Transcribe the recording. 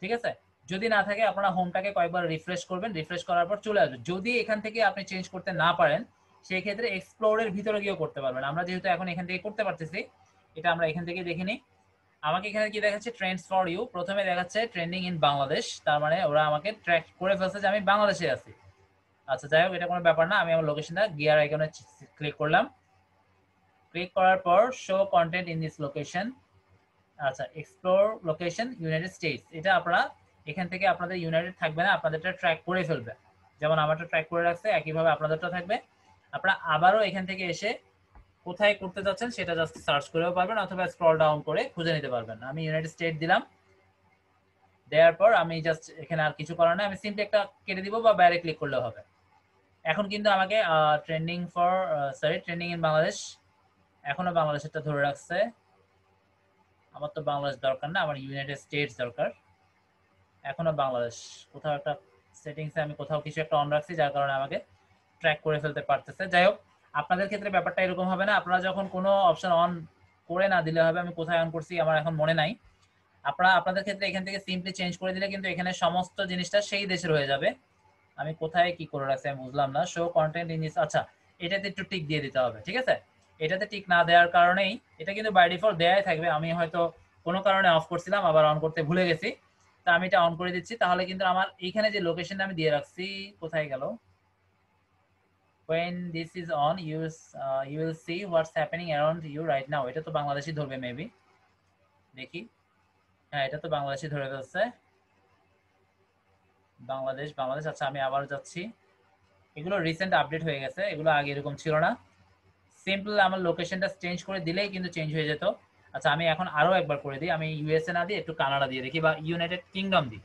ঠিক আছে? যদি না থাকে আপনারা হোমটাকে কয়েকবার রিফ্রেশ করবেন, রিফ্রেশ করার পর চলে আসবেন। যদি এখান থেকে আপনি চেঞ্জ করতে না পারেন সেই ক্ষেত্রে এক্সপ্লোরের ভিতরে গিয়েও করতে পারবেন। আমরা যেহেতু এখন এখান থেকে করতে পারতেছি, এটা আমরা এখান থেকে দেখে নিই। আমাকে এখানে কি দেখাচ্ছে, ট্রেন্ডস ফর ইউ, প্রথমে দেখাচ্ছে ট্রেন্ডিং ইন বাংলাদেশ, তার মানে ওরা আমাকে ট্র্যাক করে ফেলছে যে আমি বাংলাদেশে আছি। আচ্ছা যাই হোক, এটা কোনো ব্যাপার না। আমি আমার লোকেশনটা গিয়ার আইকনে ক্লিক করলাম। ক্লিক করার পর show contained in this location. আচ্ছা, এক্সপ্লোর লোকেশন ইউনাইটেড স্টেটস, এটা আপনারা এখান থেকে আপনাদের ইউনাইটেড থাকবে না, আপনাদেরটা ট্র্যাক করে ফেলবে। যেমন আমারটা ট্র্যাক করে রাখছে, একইভাবে আপনাদেরটা থাকবে। আপনারা আবারও এখান থেকে এসে কোথায় করতে যাচ্ছেন সেটা জাস্ট সার্চ করেও পারবেন, অথবা স্ক্রল ডাউন করে খুঁজে নিতে পারবেন। আমি ইউনাইটেড স্টেট দিলাম, দেওয়ার পর আমি জাস্ট এখানে আর কিছু করার নাই, আমি সিম্পলি একটা কেটে দিব বা বাইরে ক্লিক করলেও হবে। এখন কিন্তু আমাকে ট্রেন্ডিং ইন বাংলাদেশ, এখনো বাংলাদেশেরটা ধরে রাখছে। আমার তো বাংলাদেশ দরকার না, আমার ইউনাইটেড স্টেটস দরকার। এখনো বাংলাদেশ, কোথাও একটা সেটিংসে আমি কোথাও কিছু একটা অন রাখছি, যার কারণে আমাকে ট্র্যাক করে ফেলতে পারতেছে। যাই হোক, আপনাদের ক্ষেত্রে ব্যাপারটা এরকম হবে না। আপনারা যখন কোনো অপশন অন করে না দিলে হবে। আমি কোথায় অন করছি আমার এখন মনে নাই। আপনারা আপনাদের ক্ষেত্রে এখান থেকে সিম্পলি চেঞ্জ করে দিলে কিন্তু এখানে সমস্ত জিনিসটা সেই দেশের হয়ে যাবে। আমি কোথায় কি করে রাখছি আমি বুঝলাম না। শো কন্টেন্ট ইন দিস, আচ্ছা এটাতে একটু টিক দিয়ে দিতে হবে, ঠিক আছে? এটাতে টিক না দেওয়ার কারণেই, এটা কিন্তু বাই ডিফল্ট দেয়াই থাকবে, আমি হয়তো কোনো কারণে অফ করছিলাম আবার অন করতে ভুলে গেছি, তা আমি এটা অন করে দিচ্ছি। তাহলে কিন্তু আমার এইখানে যে লোকেশনটা আমি দিয়ে রাখছি, কোথায় গেল, when this is on you will see what's happening around you right now, এটা তো বাংলাদেশি ধরবে মেবি, দেখি। হ্যাঁ, এটা তো বাংলাদেশি ধরে ফেলছে, বাংলাদেশ বাংলাদেশ। আচ্ছা আমি আবার যাচ্ছি, এগুলো রিসেন্ট আপডেট হয়ে গেছে, এগুলো আগে এরকম ছিল না। সিম্পল আমার লোকেশনটা চেঞ্জ করে দিলেই কিন্তু চেঞ্জ হয়ে যেত। আচ্ছা আমি এখন আরো একবার করে দিই, আমি ইউএসএ না দিয়ে একটু কানাডা দিয়ে দেখি, বা ইউনাইটেড কিংডম দিই।